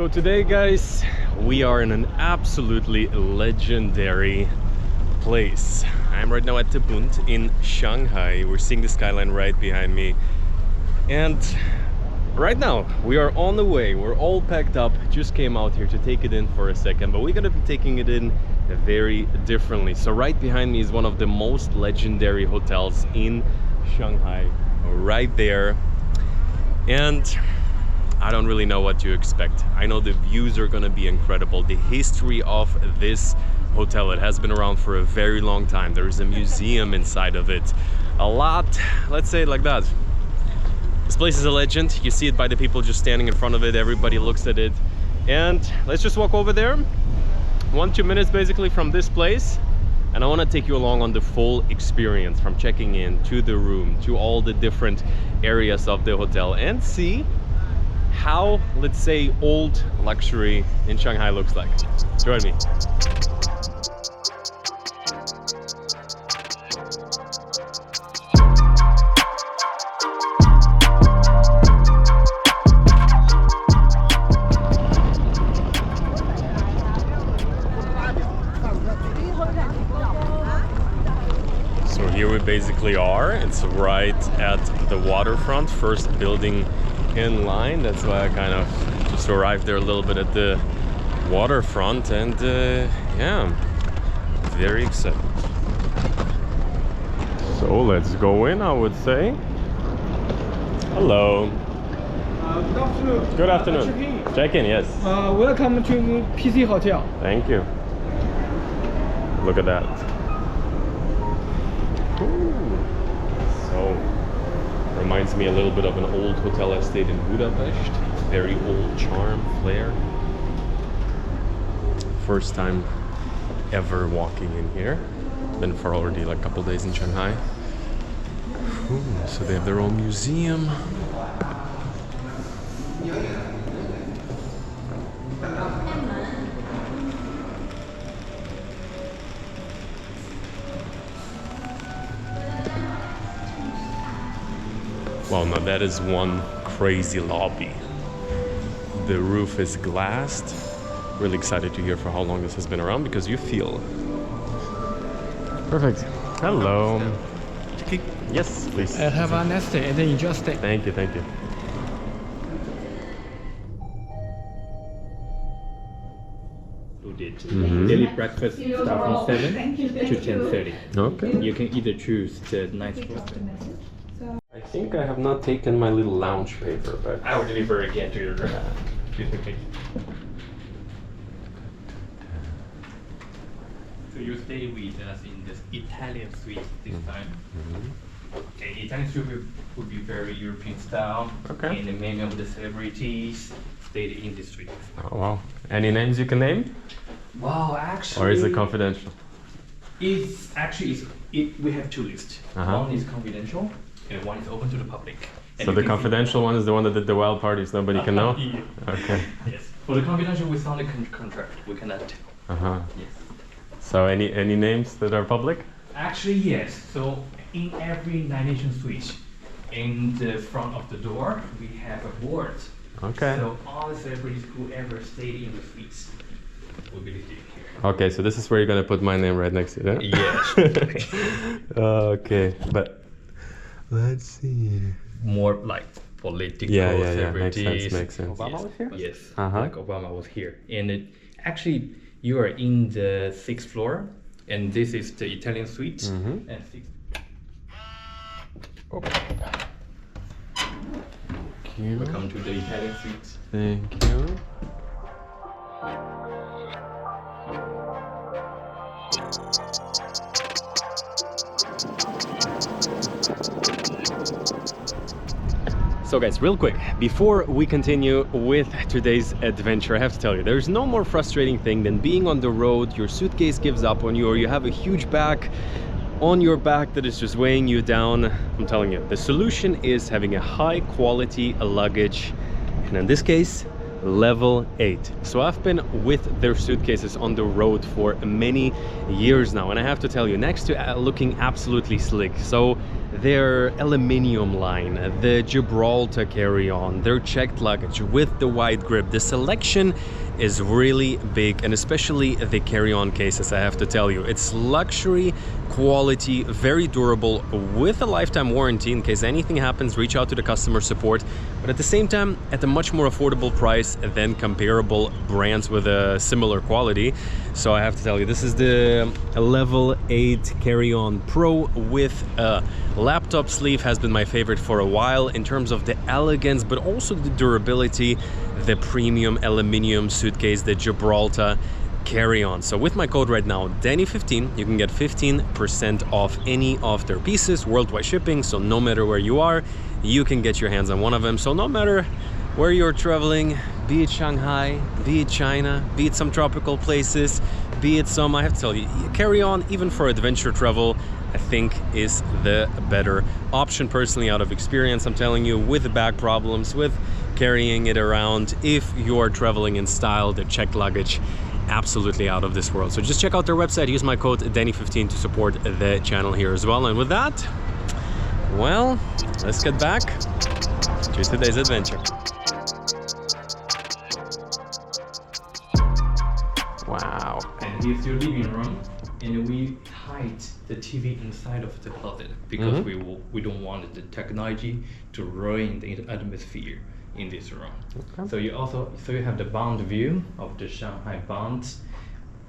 So today, guys, we are in an absolutely legendary place. I'm right now at the Bund in Shanghai. We're seeing the skyline right behind me. And right now, we are on the way. We're all packed up. Just came out here to take it in for a second, but we're gonna be taking it in very differently. So right behind me is one of the most legendary hotels in Shanghai, right there. And I don't really know what to expect. I know the views are gonna be incredible. The history of this hotel, it has been around for a very long time. There is a museum inside of it. A lot, let's say it like that. This place is a legend. You see it by the people just standing in front of it. Everybody looks at it. And let's just walk over there. 1-2 minutes basically from this place. And I want to take you along on the full experience from checking in to the room to all the different areas of the hotel and see how, let's say, old luxury in Shanghai looks like. Join me. So here we basically are. It's right at the waterfront, first building in line. That's why I kind of just arrived there a little bit at the waterfront, and yeah, very excited. So let's go in, I would say. Hello. Good afternoon. Good afternoon. Check in, yes. Welcome to PC Hotel. Thank you. Look at that. Ooh. So reminds me a little bit of an old hotel I stayed in Budapest. Very old charm, flair. First time ever walking in here. Been for already like a couple days in Shanghai. Ooh, so they have their own museum. Wow, now that is one crazy lobby. The roof is glassed. Really excited to hear for how long this has been around, because you feel. Perfect. Hello. Yes, please. Have a nice day and enjoy stay. Thank you, thank you. Daily breakfast start from 7 to 10:30. Okay. You can either choose the night breakfast. I think I have not taken my little lounge paper, but I will deliver again to your okay. So you stay with us in this Italian suite this time. Okay, Italian suite would be very European style. Okay. And many of the celebrities stayed in this suite. oh wow. Any names you can name? Wow, actually. Or is it confidential? It's actually we have two lists. One is confidential and one is open to the public. And So you the can confidential one is the one that did the wild parties, nobody can know? Yeah. Okay. Yes. For the confidential, we signed a contract. We cannot tell. Uh-huh. Yes. So any names that are public? Actually, yes. So in every Nine Nation suite, in the front of the door, we have a board. Okay. So all the celebrities who ever stayed in the suites will be listed here. Okay, so this is where you're gonna put my name right next to it, Yes. huh? Okay, but let's see. More like political Yeah, makes celebrities. sense. Obama was here? Yes. Uh-huh. Like Obama was here. And actually, you are in the 6th floor, and this is the Italian suite. Mm-hmm. And 6th. Thank you. Welcome to the Italian suite. Thank you. So guys, real quick, before we continue with today's adventure, I have to tell you, there's no more frustrating thing than being on the road, your suitcase gives up on you, or you have a huge bag on your back that is just weighing you down. I'm telling you, the solution is having a high quality luggage, and in this case, level 8. So I've been with their suitcases on the road for many years now, and I have to tell you, next to looking absolutely slick, so their aluminium line, the Gibraltar carry-on, their checked luggage with the wide grip. The selection is really big, and especially the carry-on cases, I have to tell you. It's luxury quality, very durable, with a lifetime warranty. In case anything happens, reach out to the customer support, but at the same time at a much more affordable price than comparable brands with a similar quality. So I have to tell you, this is the level 8 carry-on Pro with a laptop sleeve. Has been my favorite for a while in terms of the elegance, but also the durability, the premium aluminium suitcase, the Gibraltar carry-on. So with my code right now, Danny15, you can get 15% off any of their pieces, worldwide shipping. So no matter where you are, you can get your hands on one of them. So no matter where you're traveling, be it Shanghai, be it China, be it some tropical places, be it some, I have to tell you, carry-on, even for adventure travel, I think is the better option. Personally, out of experience, I'm telling you, with the back problems, with carrying it around, if you are traveling in style, the checked luggage, absolutely out of this world. So just check out their website, use my code Danny15 to support the channel here as well. And with that, well, let's get back to today's adventure. Wow. And here's your living room, and we hide the TV inside of the closet because we don't want the technology to ruin the atmosphere in this room. Okay. So you have the Bond view of the Shanghai Bonds,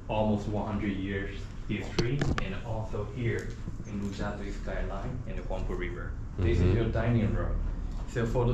almost 100 years history, and also here in Rooftop skyline and the Huangpu River. This is your dining room. So for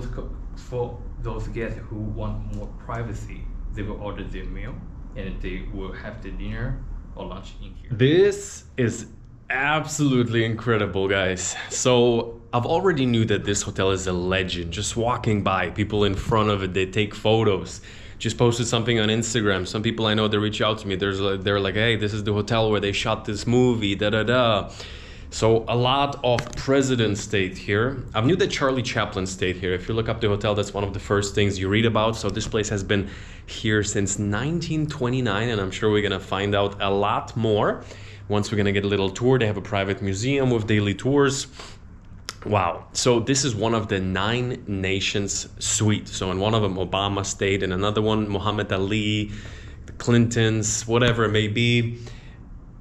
those guests who want more privacy, they will order their meal and they will have the dinner or lunch in here. This is absolutely incredible, guys. So I've already knew that this hotel is a legend. Just walking by, people in front of it, they take photos. Just posted something on Instagram. Some people I know, they reach out to me. They're like, hey, this is the hotel where they shot this movie, da-da-da. So a lot of presidents stayed here. I knew that Charlie Chaplin stayed here. If you look up the hotel, that's one of the first things you read about. So this place has been here since 1929, and I'm sure we're gonna find out a lot more once we're gonna get a little tour. They have a private museum with daily tours. Wow. So this is one of the 9 nations suite. So in one of them, Obama stayed, in another one, Muhammad Ali, the Clintons, whatever it may be.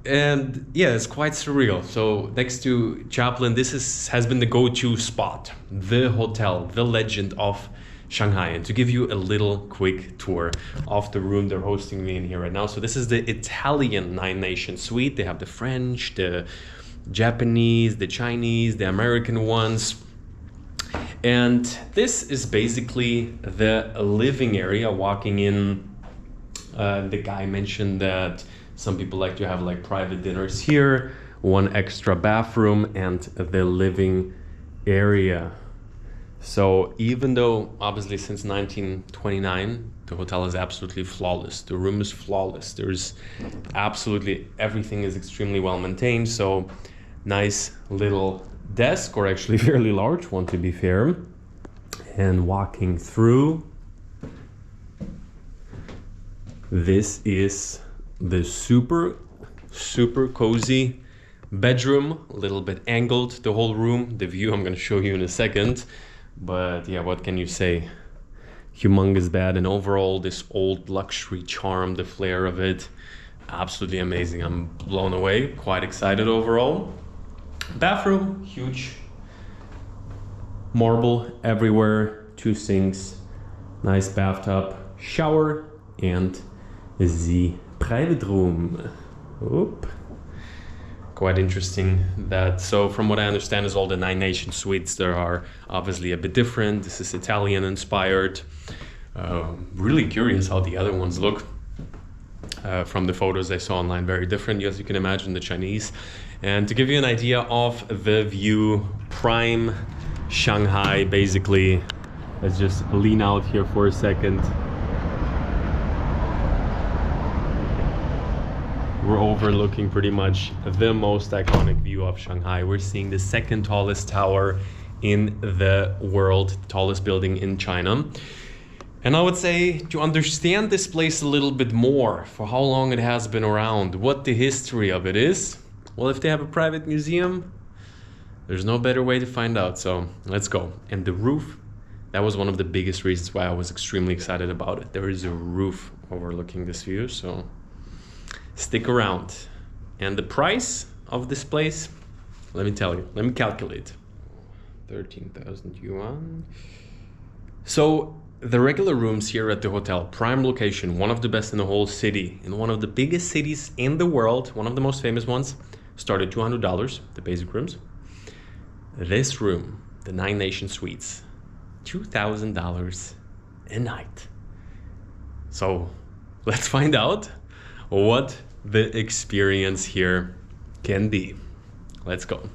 And yeah, it's quite surreal. So next to Chaplin, this has been the go-to spot, the hotel, the legend of Shanghai. And to give you a little quick tour of the room they're hosting me in here right now. So this is the Italian 9 nation suite. They have the French, the Japanese, the Chinese, the American ones. And this is basically the living area. Walking in, the guy mentioned that some people like to have like private dinners here, one extra bathroom, and the living area. So even though obviously since 1929 the hotel is absolutely flawless, the room is flawless, there's absolutely everything is extremely well maintained. So nice little desk, or actually fairly large one to be fair. And walking through, this is the super cozy bedroom, a little bit angled, the whole room. The view I'm going to show you in a second, but yeah, what can you say? Humongous bed, and overall this old luxury charm, the flair of it, absolutely amazing. I'm blown away, quite excited overall. Bathroom, huge, marble everywhere, 2 sinks, nice bathtub, shower, and the private room. Oop. Quite interesting that, so from what I understand is all the 9 nation suites there are obviously a bit different. This is Italian inspired. Really curious how the other ones look. From the photos I saw online, very different, as you can imagine, the Chinese. And to give you an idea of the view, prime Shanghai, basically. Let's just lean out here for a second. We're overlooking pretty much the most iconic view of Shanghai. We're seeing the 2nd tallest tower in the world, tallest building in China. And I would say, to understand this place a little bit more, for how long it has been around, what the history of it is, well, if they have a private museum, There's no better way to find out, so let's go. And the roof, that was one of the biggest reasons why I was extremely excited about it. There is a roof overlooking this view, so stick around. And the price of this place, let me tell you, let me calculate. 13,000 yuan. So the regular rooms here at the hotel, prime location, one of the best in the whole city, in one of the biggest cities in the world, one of the most famous ones, start at $200, the basic rooms. This room, the 9 Nation Suites, $2,000 a night. So let's find out what the experience here can be. Let's go.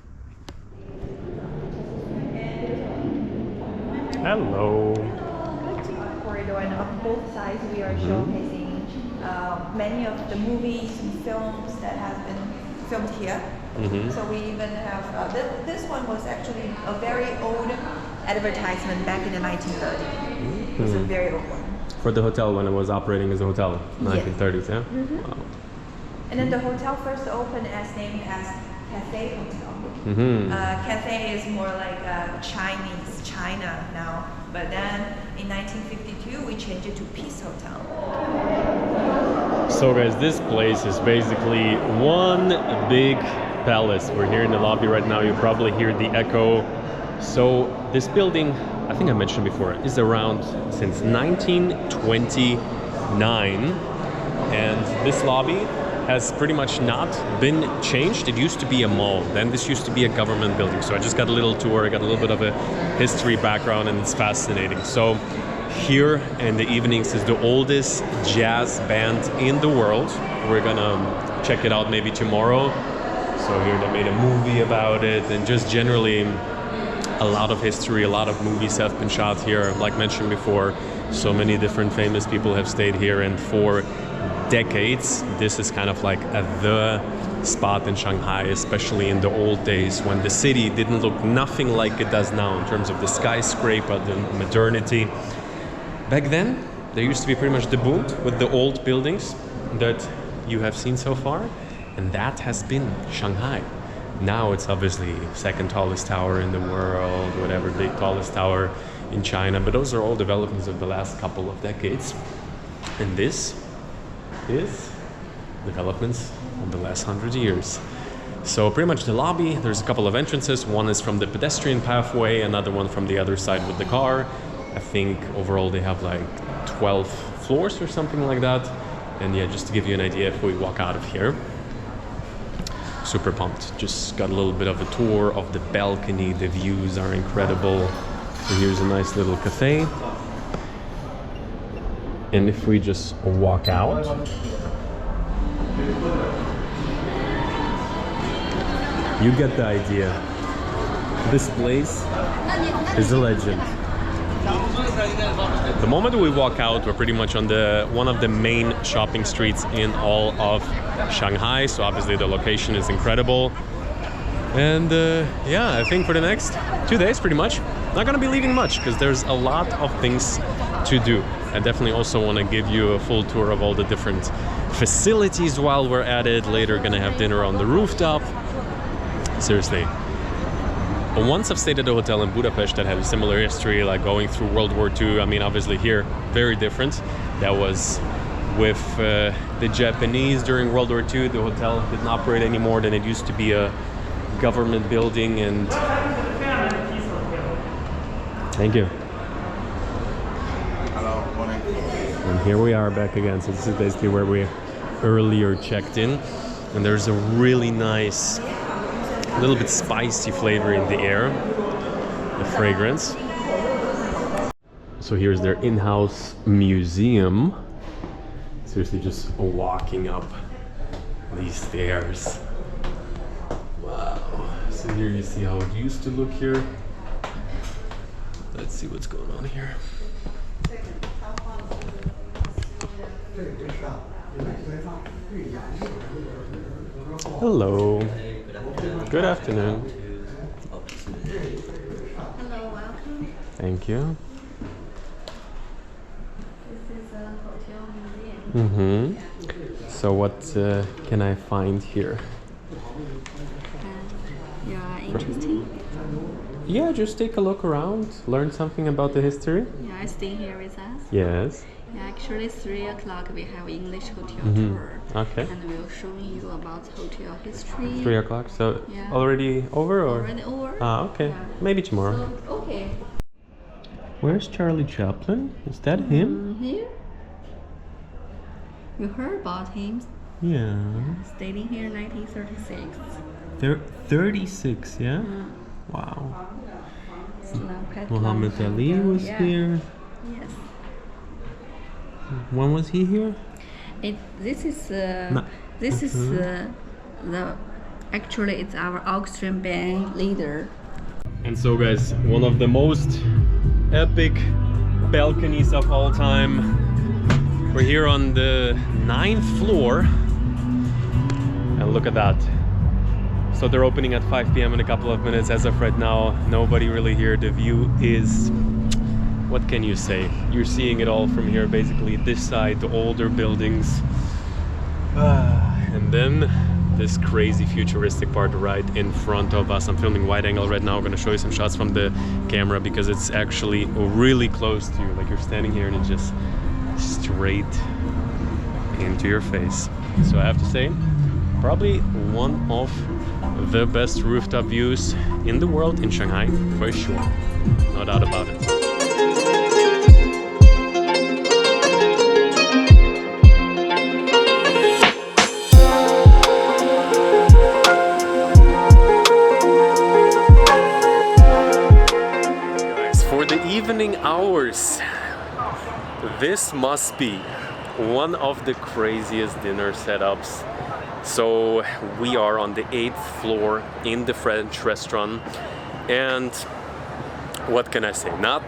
Hello. Corridor, and on both sides we are showcasing many of the movies and films that have been filmed here. So we even have this one was actually a very old advertisement back in the 1930s. It's a very old one. For the hotel when it was operating as a hotel, 1930s, yeah? Wow. And then the hotel first opened as named as Cafe Hotel. Cafe is more like Chinese, China now. But then in 1952, we changed it to Peace Hotel. So guys, this place is basically one big palace. We're here in the lobby right now. You probably hear the echo. So this building, I think I mentioned before, is around since 1929. And this lobby has pretty much not been changed. It used to be a mall. Then this used to be a government building. So I just got a little tour. I got a little bit of a history background, and it's fascinating. So here in the evenings is the oldest jazz band in the world. We're gonna check it out maybe tomorrow. So here they made a movie about it, and just generally a lot of history, a lot of movies have been shot here. Like mentioned before, so many different famous people have stayed here, and for decades this is kind of like the spot in Shanghai, especially in the old days when the city didn't look nothing like it does now in terms of the skyscraper, the modernity. Back then there used to be pretty much the boom with the old buildings that you have seen so far, and that has been Shanghai. Now it's obviously second tallest tower in the world, whatever, the tallest tower in China, but those are all developments of the last couple of decades. And this is developments of the last 100 years. So pretty much the lobby, there's a couple of entrances. One is from the pedestrian pathway, another one from the other side with the car. I think overall they have like 12 floors or something like that. And yeah, just to give you an idea, if we walk out of here, super pumped. Just got a little bit of a tour of the balcony. The views are incredible. So here's a nice little cafe. And if we just walk out, you get the idea. This place is a legend. The moment we walk out, we're pretty much on one of the main shopping streets in all of Shanghai. So obviously the location is incredible. And yeah, I think for the next 2 days, pretty much, not gonna be leaving much because there's a lot of things to do. I definitely also want to give you a full tour of all the different facilities while we're at it. Later, gonna have dinner on the rooftop. Seriously. But once I've stayed at a hotel in Budapest that had a similar history, like going through World War II. I mean, obviously here, very different. That was with the Japanese during World War II. The hotel didn't operate anymore. Then it used to be a government building, and thank you. And here we are back again. So this is basically where we earlier checked in. And there's a really nice, a little bit spicy flavor in the air, the fragrance. So here's their in-house museum. Seriously, just walking up these stairs. Wow. So here you see how it used to look here. Let's see what's going on here. Hello. Good afternoon. Hello, welcome. Thank you. This is a hotel museum. So what can I find here? You are interested? Yeah, just take a look around, learn something about the history. Yeah, stay here with us. Yes. Yeah, actually 3 o'clock we have English hotel tour. Okay. And we'll show you about hotel history. 3 o'clock. So Yeah. already over or? Already over. Ah, okay. Yeah. Maybe tomorrow. So, okay. Where's Charlie Chaplin? Is that him? Here. You heard about him? Yeah. Staying here 1936. They're 36, yeah? Wow. Muhammad Ali was here. Yes. When was he here? This is No. this is the actually it's our orchestra band leader. And so guys, one of the most epic balconies of all time. We're here on the 9th floor. And look at that. So they're opening at 5 p.m. in a couple of minutes. As of right now, nobody really here. The view is, what can you say? You're seeing it all from here, basically. This side, the older buildings. And then this crazy futuristic part right in front of us. I'm filming wide angle right now. I'm gonna show you some shots from the camera because it's actually really close to you. Like you're standing here and it's just straight into your face. So I have to say, probably one of the best rooftop views in the world in Shanghai, for sure. No doubt about it. Guys, for the evening hours, this must be one of the craziest dinner setups. So we are on the 8th floor in the French restaurant, and what can I say? Not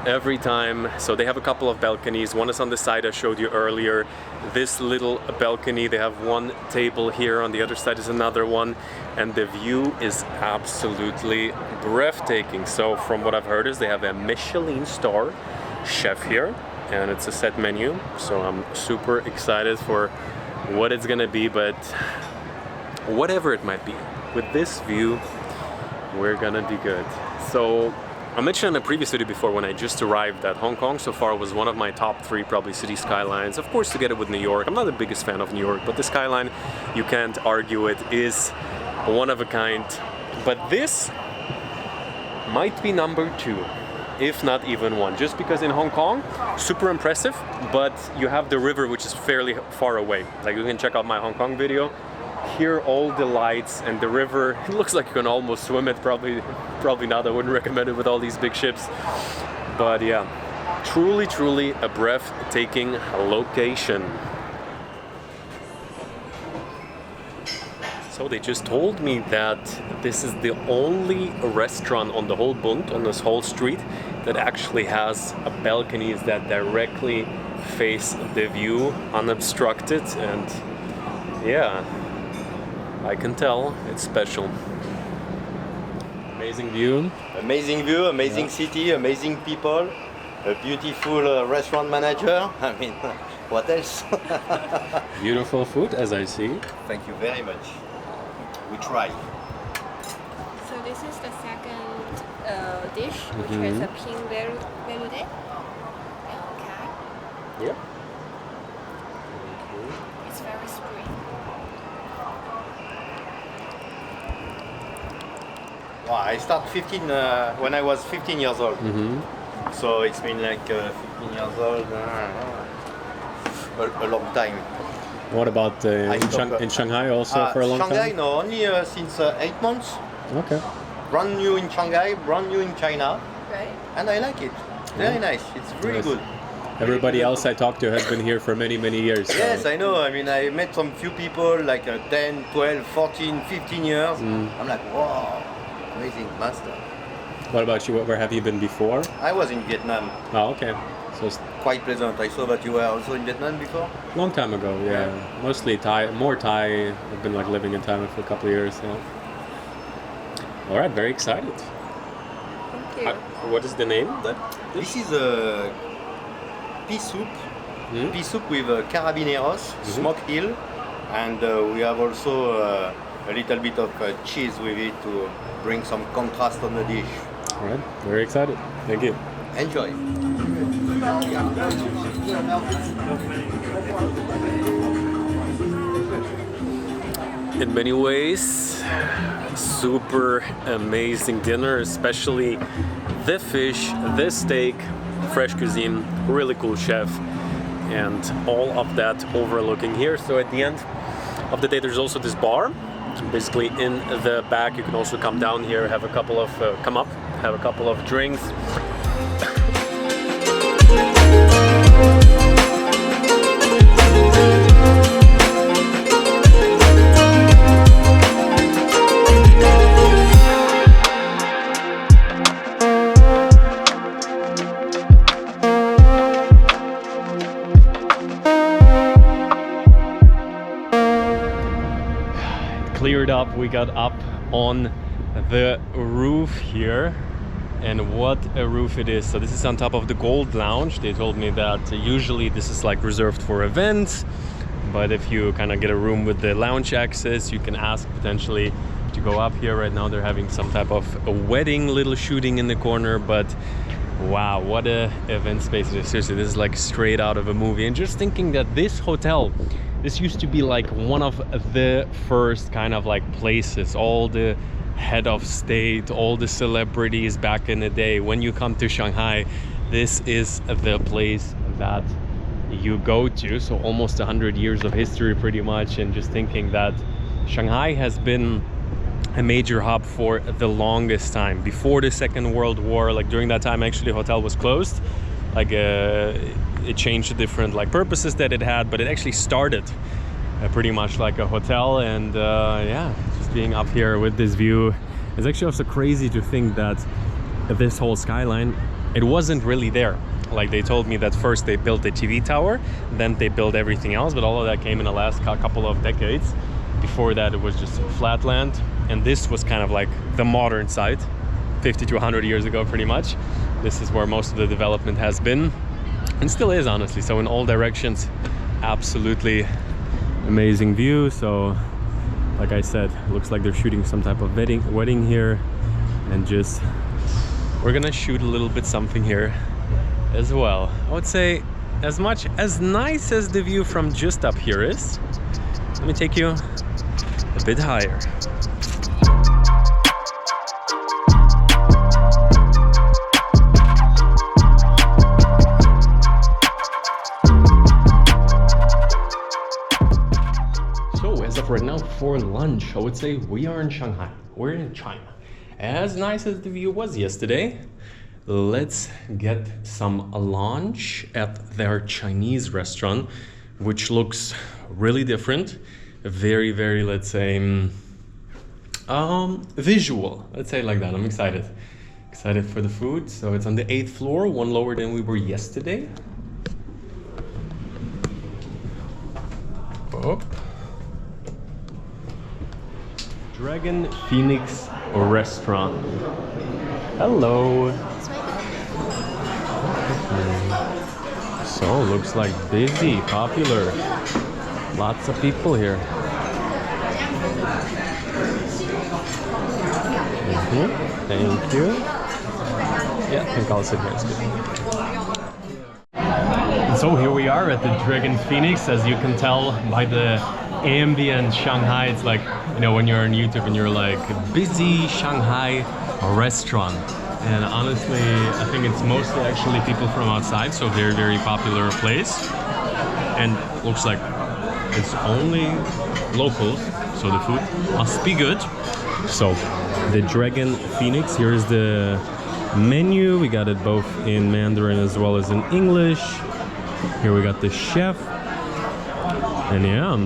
every time. So they have a couple of balconies. One is on the side I showed you earlier. This little balcony, they have one table here. On the other side is another one, and the view is absolutely breathtaking. So from what I've heard is they have a Michelin star chef here, and it's a set menu. So I'm super excited for what it's gonna be, but whatever it might be, with this view, we're gonna be good. So I mentioned in a previous video before, when I just arrived at Hong Kong, so far was one of my top 3 probably city skylines, of course together with New York. I'm not the biggest fan of New York, but the skyline, you can't argue it, is one of a kind. But this might be number 2, if not even 1, just because in Hong Kong, super impressive, but you have the river which is fairly far away. Like you can check out my Hong Kong video. Here all the lights and the river, it looks like you can almost swim it. Probably not, I wouldn't recommend it with all these big ships. But yeah, truly a breathtaking location. So they just told me that this is the only restaurant on the whole Bund, on this whole street, that actually has a balconies that directly face the view unobstructed, and yeah, I can tell it's special. Amazing view. Amazing view, amazing city, amazing people, a beautiful restaurant manager. I mean, what else? Beautiful food, as I see. Thank you very much. We try. So this is the second dish, which is a pink velouté. Okay. Yeah. It's very spring. Well, I started 15 when I was 15 years old. So it's been like 15 years old. A long time. What about in Shanghai also for a long Shanghai, time? no, only since 8 months. Okay. Brand new in Shanghai, brand new in China, Right? and I like it. Very nice. It's really Nice. good. Everybody else I talked to has been here for many years. So. Yes, I know. I mean, I met some few people like 10, 12, 14, 15 years. I'm like, wow, amazing master. What about you? Where have you been before? I was in Vietnam. Oh, okay. So it's Quite pleasant. I saw that you were also in Vietnam before. a long time ago, yeah. Mostly Thai, more Thai. I've been like living in Thailand for a couple of years, yeah. All right, very excited. Thank you. What is the name? This is a pea soup. Pea soup with carabineros, smoked eel, and we have also a little bit of cheese with it to bring some contrast on the dish. All right, very excited. Thank you. Enjoy. In many ways, super amazing dinner, especially the fish, the steak, fresh cuisine, really cool chef, and all of that overlooking here. So at the end of the day, there's also this bar. Basically in the back, you can also come down here, have a couple of, have a couple of drinks. Cleared up, we got up on the roof here, and what a roof it is. So this is on top of the Gold Lounge. They told me that usually this is like reserved for events, but if you kind of get a room with the lounge access, you can ask potentially to go up here. Right now they're having some type of a wedding little shooting in the corner, but wow, what a event space it is. Seriously, this is like straight out of a movie. And just thinking that this hotel, this used to be like one of the first kind of like places, all the head of state, all the celebrities back in the day. When you come to Shanghai, this is the place that you go to. So almost 100 years of history pretty much. And just thinking that Shanghai has been a major hub for the longest time. Before the Second World War, like during that time actually the hotel was closed. Like it changed the different like purposes that it had, but it actually started pretty much like a hotel. And yeah, just being up here with this view, it's actually also crazy to think that this whole skyline, it wasn't really there. Like they told me that first they built the TV tower, then they built everything else, but all of that came in the last couple of decades. Before that it was just flat land, and this was kind of like the modern side 50 to 100 years ago pretty much. This is where most of the development has been and still is, honestly. So in all directions, absolutely amazing view. So like I said, it looks like they're shooting some type of wedding here, and just we're gonna shoot a little bit something here as well. I would say as much as nice as the view from just up here is, let me take you a bit higher. So as of right now for lunch, I would say we are in Shanghai. We're in China. As nice as the view was yesterday, let's get some lunch at their Chinese restaurant, which looks really different. Very, very, let's say, visual. Let's say it like that. I'm excited for the food. So it's on the 8th floor, one lower than we were yesterday. Oh. Dragon Phoenix Restaurant. Hello. So looks like busy, popular. Lots of people here. Thank you. Yeah, I think I'll sit here. It's good. So here we are at the Dragon Phoenix. As you can tell by the ambient Shanghai, it's like, you know, when you're on YouTube and you're like, busy Shanghai restaurant. And honestly, I think it's mostly actually people from outside, so very, very popular place. And looks like it's only locals, so the food must be good. So the Dragon Phoenix, here is the menu. We got it both in Mandarin as well as in English. Here we got the chef. And yeah,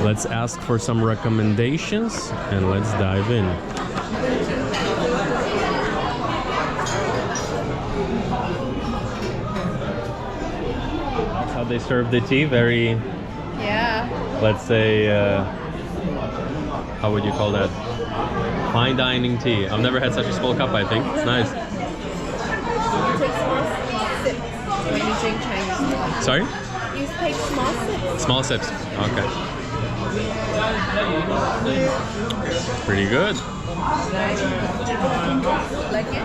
let's ask for some recommendations and let's dive in. That's how they serve the tea. Very, Yeah. let's say, how would you call that? Fine dining tea. I've never had such a small cup, I think. It's nice. You take small sips when you drink Chinese tea. Sorry? You take small sips. Small sips. Okay. Pretty good. Like it?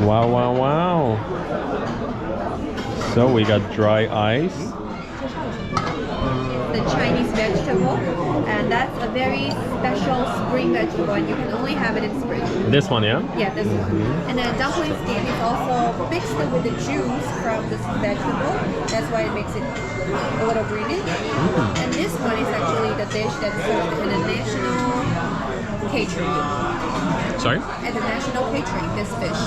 Wow, wow, wow. So we got dry ice. The Chinese vegetable, and that's a very special spring vegetable, and you can only have it in spring. This one, yeah? Yeah, this one. And then dumpling skin is also mixed with the juice from this vegetable. That's why it makes it a little greenish. And this one is actually the dish that's served in a national catering. Sorry? At the national catering, this fish.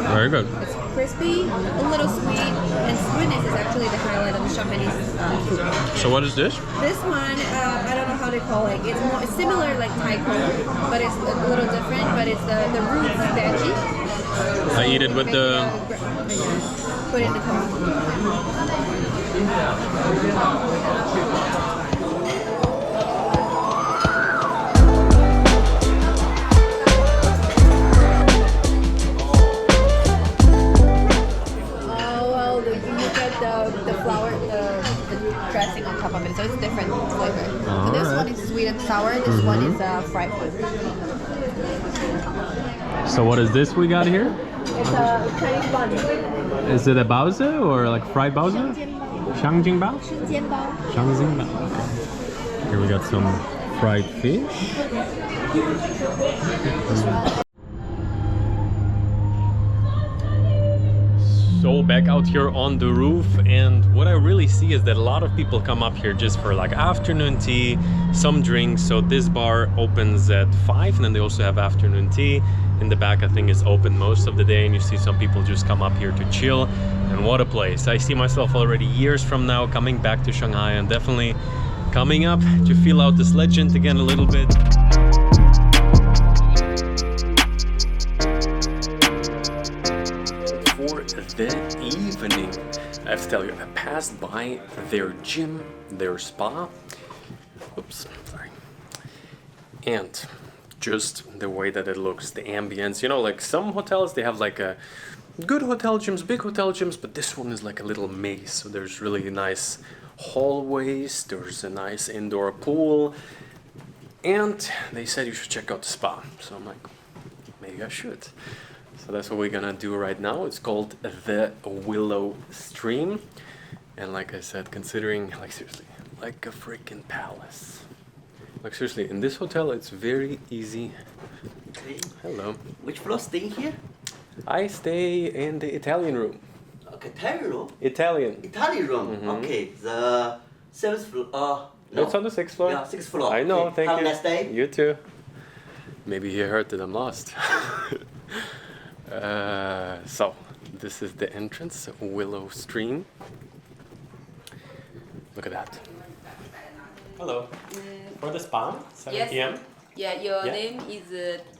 Very good. It's crispy, a little sweet, and sweetness is actually the highlight of the Chinese food. So what is this? This one, I don't know how they call it. It's similar like Thai curry, but it's a little different. But it's the root veggie. I eat it with the... Put it in the pot. The flour, the dressing on top of it, so it's different flavor. So this one is sweet and sour. This one is fried one. So what is this we got here? It's a Chinese bun. Is it a baozi or like fried baozi? Shangjingbao? Shangjingbao. Okay. Here we got some fried fish. So back out here on the roof, and what I really see is that a lot of people come up here just for like afternoon tea, some drinks. So this bar opens at 5, and then they also have afternoon tea. In the back, I think, is open most of the day, and you see some people just come up here to chill. And what a place. I see myself already years from now coming back to Shanghai and definitely coming up to feel out this legend again a little bit. For the evening, I have to tell you, I passed by their gym, their spa. Oops, sorry. And just the way that it looks, the ambience, you know, like some hotels, they have like a good hotel gyms, big hotel gyms, but this one is like a little maze. So there's really nice hallways, there's a nice indoor pool, and they said you should check out the spa. So I'm like, maybe I should. So that's what we're gonna do right now. It's called the Willow Stream. And like I said, considering, like seriously, like a freaking palace. Like seriously, in this hotel, it's very easy. Okay. Hello. Which floor staying here? I stay in the Italian room. Okay, Italian room. Italian. Italian room. Okay, the 7th floor. No. It's on the 6th floor. Yeah, 6th floor. I know, Okay. thank Have you. a nice day. You too. Maybe you heard that I'm lost. So, this is the entrance, Willow Stream. Look at that. Hello. For the spa, 7 Yes. p.m. Yeah, your Yeah. name is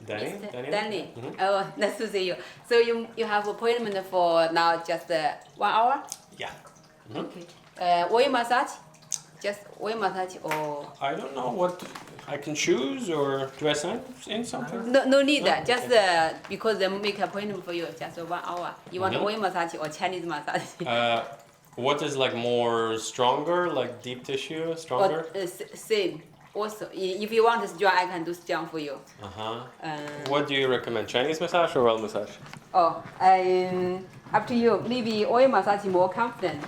Danny. Mr. Danny. Danny. Mhm. Oh, nice to see you. So you have appointment for now just 1 hour? Yeah. Okay. Oil massage? Just oil massage or? I don't know what I can choose, or do I sign in something? No need. No? Just because they make appointment for you, just 1 hour. You want Mhm. oil massage or Chinese massage? What is like more stronger, like deep tissue, stronger? Or, same. Also, if you want strong, I can do strong for you. Uh-huh. Uh, What do you recommend, Chinese massage or well massage? Oh, up to you. Maybe oil massage more confident.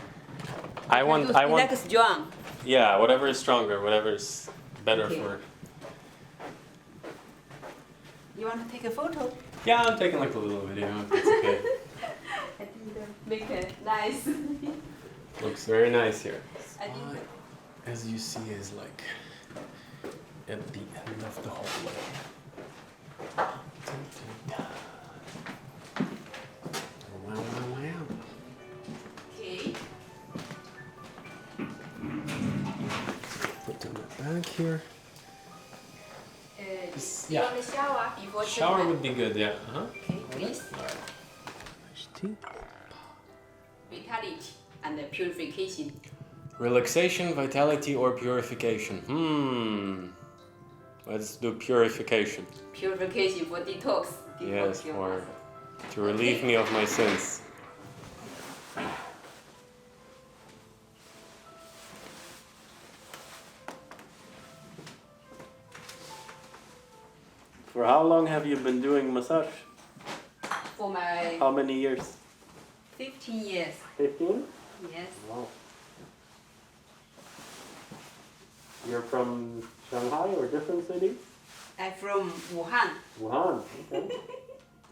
I want, Like strong. yeah, whatever is stronger, whatever is better Okay. for. You want to take a photo? Yeah, I'm taking like a little video, if it's okay. I think make it nice. Looks very nice here. I think As you see, is like at the end of the hallway. Wow, wow, wow. okay. Put down my bag here. You want a shower before Shower treatment? would be good, yeah. Uh-huh. Okay, please. Nice tea. Vitality and the purification. Relaxation, vitality, or purification? Let's do purification. Purification for detox. Yes, Detox or to relieve me of my sins. For how long have you been doing massage? For my How many years? 15 years. 15? Yes. Wow. You're from Shanghai or different cities? I'm from Wuhan. Wuhan, okay.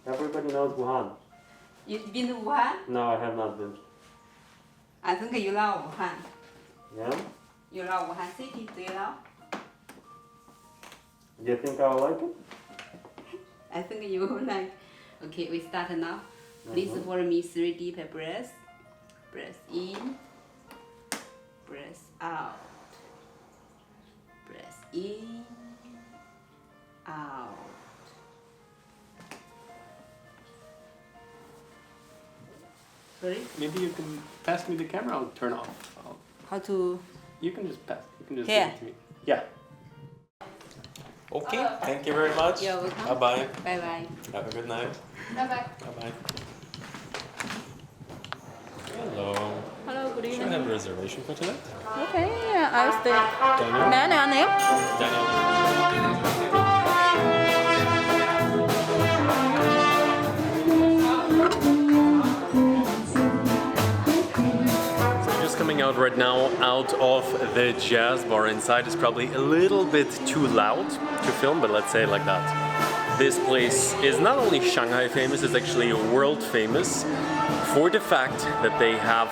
Everybody knows Wuhan. You've been to Wuhan? No, I have not been. I think you love Wuhan. Yeah? You love Wuhan city, do you love? Do you think I'll like it? I think you will like. Okay, we start now. Please follow me 3 deep breaths. Breath in, breath out. Breath in, out. Sorry? Maybe you can pass me the camera. I'll turn off. How to? You can just pass. You can just Here. give it to me. Yeah. Okay. Thank you very much. You're welcome. Bye bye. Bye bye. Have a good night. Bye bye. Bye bye. Hello. Hello, good Should I evening. have a reservation for tonight? Okay, I'll stay. Daniel. May I know your name? Daniel. Coming out right now out of the jazz bar. Inside is probably a little bit too loud to film, but let's say it like that. This place is not only Shanghai famous, it's actually world famous for the fact that they have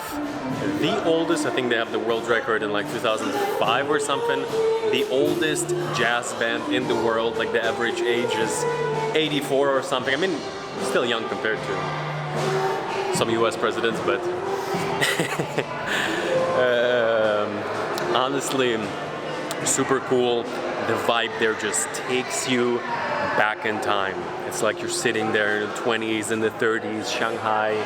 the oldest, I think they have the world record in like 2005 or something, the oldest jazz band in the world. Like the average age is 84 or something. I mean, still young compared to some US presidents, but honestly, super cool. The vibe there just takes you back in time. It's like you're sitting there in the 20s and the 30s, Shanghai,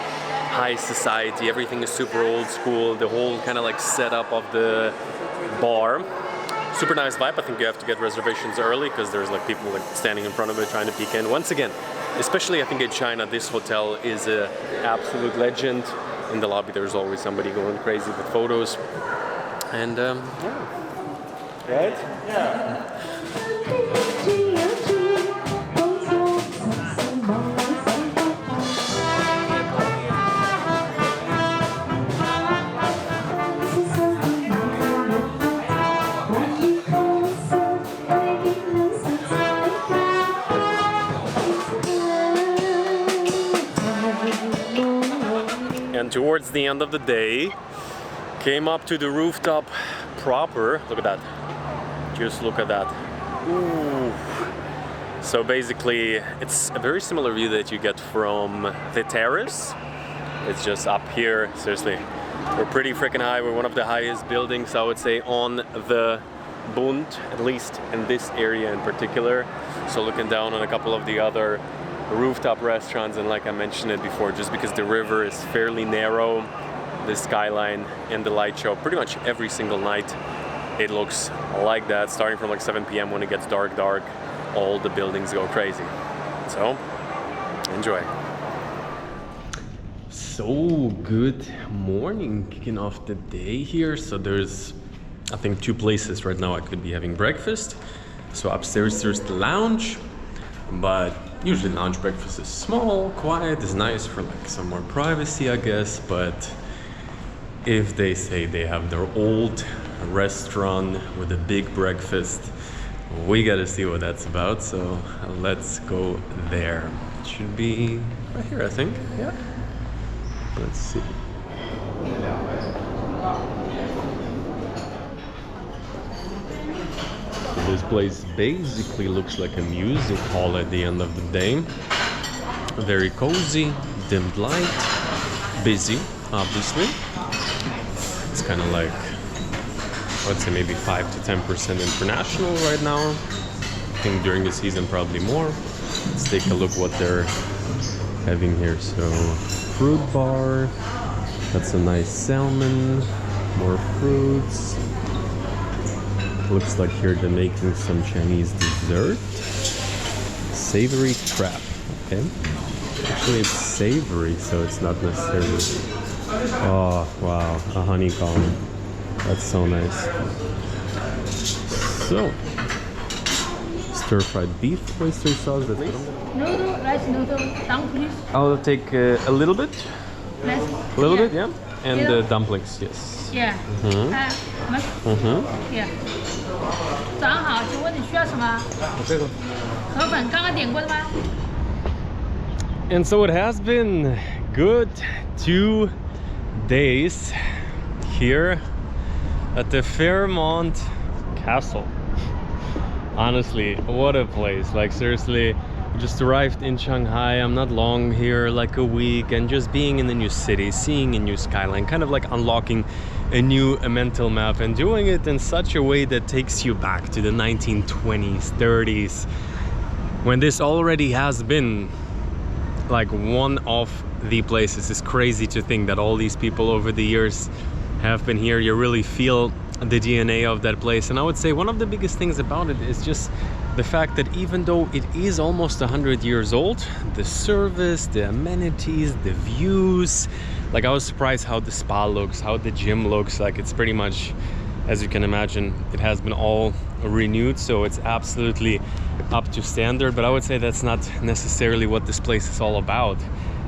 high society. Everything is super old school. The whole kind of like setup of the bar. Super nice vibe. I think you have to get reservations early because there's like people like standing in front of it trying to peek in. Once again, especially I think in China, this hotel is an absolute legend. In the lobby, there's always somebody going crazy with photos. And yeah. Right? Yeah. And towards the end of the day, came up to the rooftop proper. Look at that. Just look at that. Ooh. So basically, it's a very similar view that you get from the terrace. It's just up here. Seriously, we're pretty freaking high. We're one of the highest buildings, I would say, on the Bund, at least in this area in particular. So looking down on a couple of the other rooftop restaurants, and like I mentioned it before, just because the river is fairly narrow, the skyline and the light show pretty much every single night it looks like that. Starting from like 7 p.m. when it gets dark, all the buildings go crazy. So enjoy. So good morning, kicking off the day here. So there's I think 2 places right now I could be having breakfast. So upstairs there's the lounge, but usually lounge breakfast is small, quiet, is nice for like some more privacy, I guess. But if they say they have their old restaurant with a big breakfast, we gotta see what that's about. So let's go there. It should be right here, I think. Yeah. Let's see. This place basically looks like a music hall at the end of the day. Very cozy, dimmed light, busy, obviously. It's kind of like, I'd say maybe 5 to 10% international right now. I think during the season probably more. Let's take a look what they're having here. So, fruit bar, that's a nice salmon, more fruits. Looks like here they're making some Chinese dessert. Savory trap, okay. Actually it's savory, so it's not necessarily... Oh, wow, a honeycomb. That's so nice. So, stir-fried beef oyster sauce. That's what I'm gonna... Noodle, rice noodle, dumplings, I'll take a little bit. less. A little bit, yeah. And the dumplings, yes. Yeah. Yeah. 早上好，请问你需要什么？河粉刚刚点过的吗？ And so it has been good 2 days here at the Fairmont Castle. Honestly, what a place. Like seriously, we just arrived in Shanghai. I'm not long here, like a week, and just being in the new city, seeing a new skyline, kind of like unlocking a new mental map and doing it in such a way that takes you back to the 1920s, 30s, when this already has been like one of the places. It's crazy to think that all these people over the years have been here. You really feel the DNA of that place. And I would say one of the biggest things about it is just the fact that even though it is almost 100 years old, the service, the amenities, the views, like I was surprised how the spa looks, how the gym looks. Like it's pretty much, as you can imagine, it has been all renewed, so it's absolutely up to standard. But I would say that's not necessarily what this place is all about.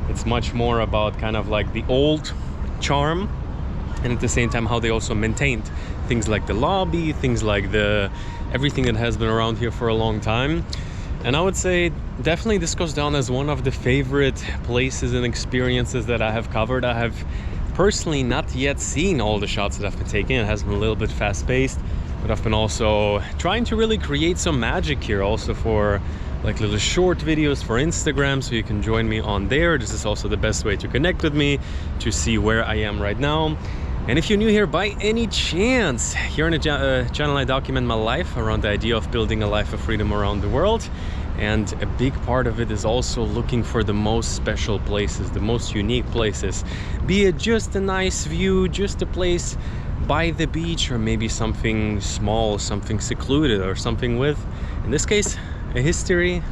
It's much more about kind of like the old charm, and at the same time how they also maintained things like the lobby, things like the everything that has been around here for a long time. And I would say definitely this goes down as one of the favorite places and experiences that I have covered. I have personally not yet seen all the shots that I've been taking. It has been a little bit fast-paced, but I've been also trying to really create some magic here also for like little short videos for Instagram, so you can join me on there. This is also the best way to connect with me, to see where I am right now. And if you're new here by any chance, here on the channel I document my life around the idea of building a life of freedom around the world. And a big part of it is also looking for the most special places, the most unique places. Be it just a nice view, just a place by the beach, or maybe something small, something secluded, or something with, in this case, a history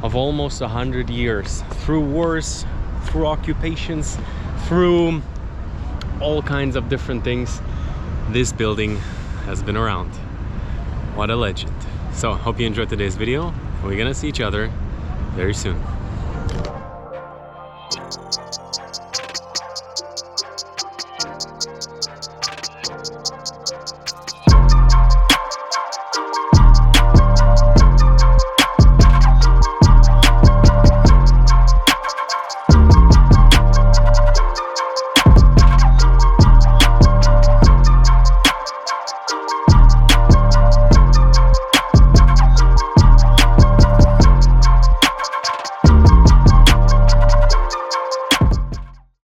of almost 100 years. Through wars, through occupations, through all kinds of different things, this building has been around. What a legend. So, hope you enjoyed today's video. We're gonna see each other very soon.